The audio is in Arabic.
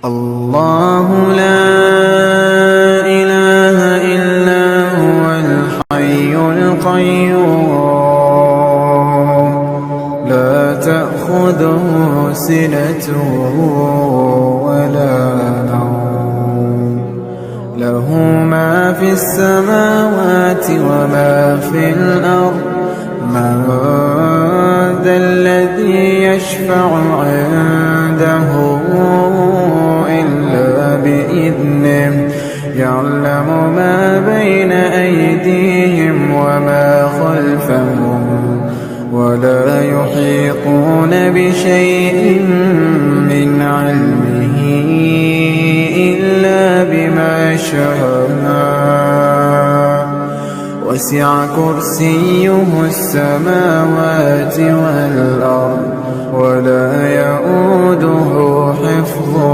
الله لا إله إلا هو الحي القيوم لا تأخذه سنة ولا نوم له ما في السماوات وما في الأرض من ذا الذي يشفع عنده إلا بإذنه يعلم ما بين أيديهم وما خلفهم ولا يحيطون بشيء من علمه إلا بما شاء وسع كرسيه السماوات والأرض ولا يؤوده حفظهما